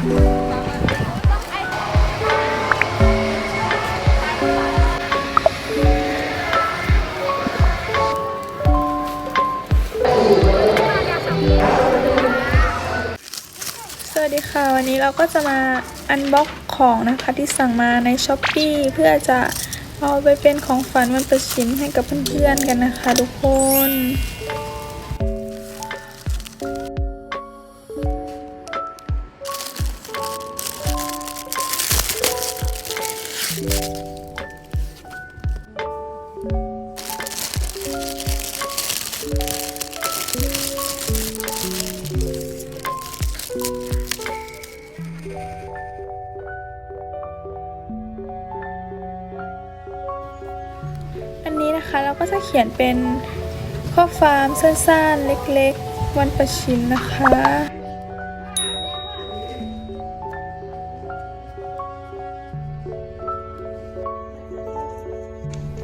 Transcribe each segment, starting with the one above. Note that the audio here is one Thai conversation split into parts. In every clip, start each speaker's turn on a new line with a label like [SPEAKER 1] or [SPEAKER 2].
[SPEAKER 1] สวัสดีค่ะวันนี้เราก็จะมาอันบ็อกของนะคะที่สั่งมาใน Shopee เพื่อจะเอาไปเป็นของขวัญวันประชิมให้กับเพื่อนๆกันนะคะทุกคนอันนี้นะคะเราก็จะเขียนเป็นข้อความสั้นๆเล็กๆวันประชิมนะคะ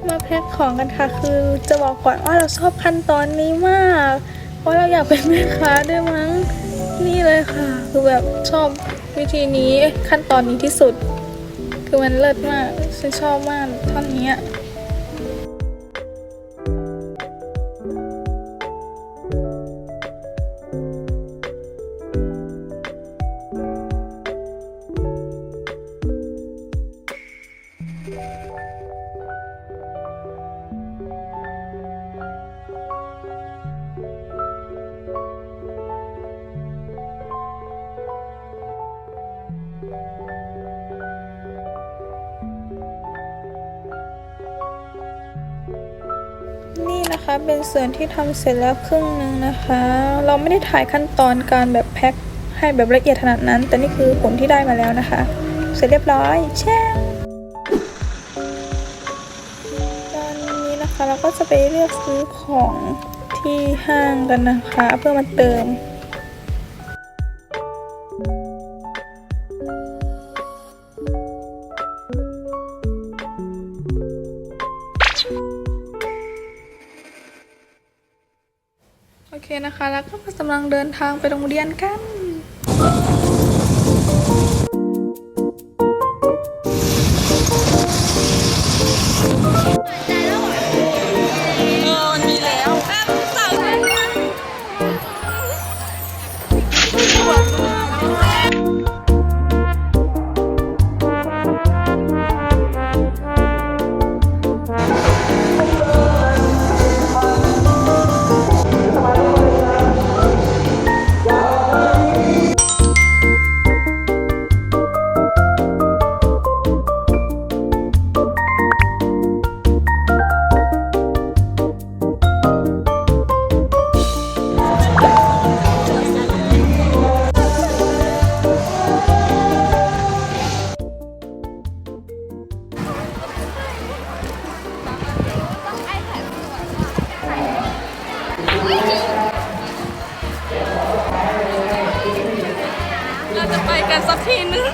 [SPEAKER 1] มาแพ็คของกันค่ะคือจะบอกก่อนว่าเราชอบขั้นตอนนี้มากเพราะเราอยากเป็นแม่ค้าด้วยมั้งนี่เลยค่ะคือแบบชอบวิธีนี้ขั้นตอนนี้ที่สุดคือมันเลิศมากฉันชอบมากท่อนนี้นี่นะคะเป็นส่วนที่ทำเสร็จแล้วครึ่งนึงนะคะเราไม่ได้ถ่ายขั้นตอนการแบบแพ็คให้แบบละเอียดขนาดนั้นแต่นี่คือผลที่ได้มาแล้วนะคะเสร็จเรียบร้อยแช่ตอนนี้นะคะเราก็จะไปเลือกซื้อของที่ห้างกันนะคะเพื่อมาเติมโอเคนะคะแล้วก็กำลังเดินทางไปโรงเรียนกันเราจะไปกันสักทีนึง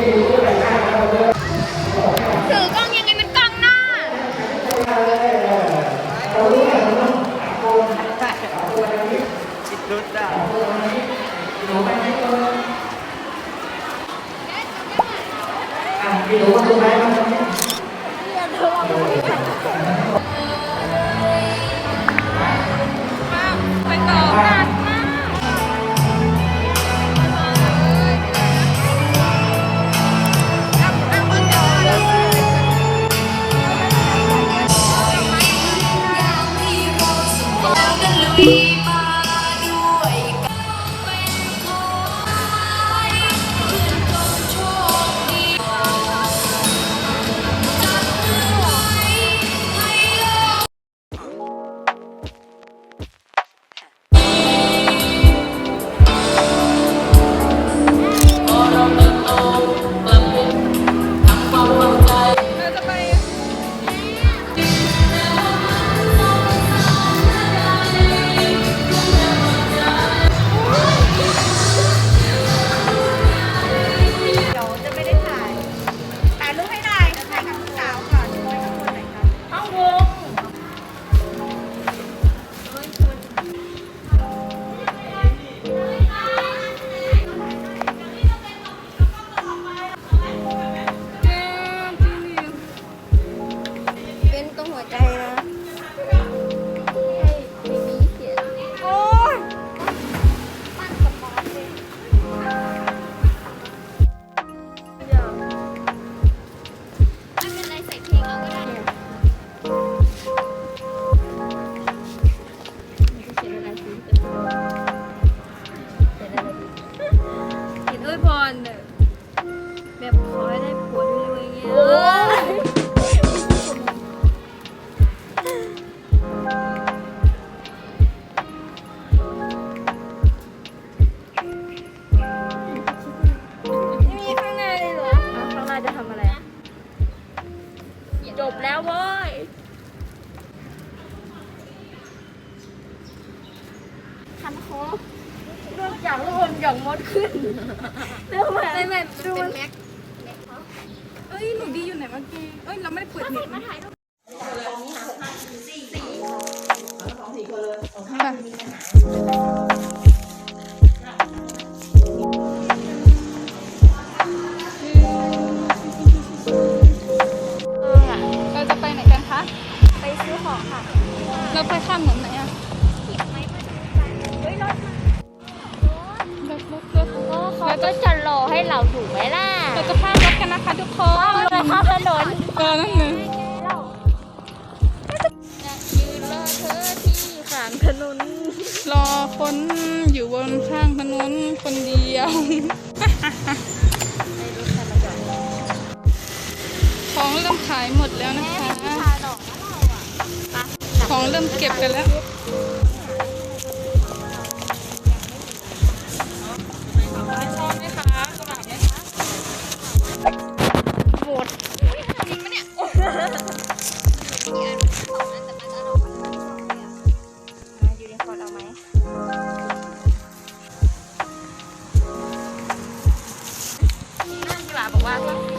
[SPEAKER 2] ถือกล้องยังไงมันกล้องหน้า
[SPEAKER 3] รุดอ่ะ
[SPEAKER 2] ไปต่อกัน
[SPEAKER 4] เป็นตรงหัวใจนะไม่มีเขียนโอ้ยปั้นกับบอสเลยไม่เป็นไรใส่เพลงเอาก็ได้เนี่ยเขียนอะไรสิเขียนอะไรดีเขียนด้วยพรแบบขอให้ได้ผัวรวยๆเงี้ยจะทำอะไรอ่ะจบแล้วเว้ยทำโค้งเริ่มจากลูกอมหย่องมดขึ้นเริ่มแบบไม่ดูมันแม็ก
[SPEAKER 1] เอ้ยหนูดีอยู่ไหนเมื่อกี้เอ้ยเราไม่ได้เปิดเน็ต
[SPEAKER 4] มาถ่ายรูป
[SPEAKER 1] เราจะไปไหนกันคะ
[SPEAKER 4] ไปซื้อของค่ะ
[SPEAKER 1] เราไปข้ามเหมือนไหนอะ
[SPEAKER 4] เฮ้ยรถ
[SPEAKER 1] รถ
[SPEAKER 4] เขาก็จะรอให้เราถูกไหมล่ะ
[SPEAKER 1] เราจะข้ามรถกันนะคะทุกคน
[SPEAKER 4] เราข้ามถนน
[SPEAKER 1] นั่นเลย
[SPEAKER 4] ยืนรอเธอที่ข้างถนน
[SPEAKER 1] รอคนอยู่บนข้างถนนคนเดียว ของเริ่มขายหมดแล้วนะคะ
[SPEAKER 4] พาดอกนะเราอ่ะ
[SPEAKER 1] ของเริ่มเก็บกันแล้วชอบไหมคะกระบะไหมคะ
[SPEAKER 4] หมดจริงปะเนี่ยอีกอันของอันแต่มันจะออกมาทางช่องเลยอ่ะยูนิคอร์นเอาไหม
[SPEAKER 2] นั่นดีกว่าบอกว่า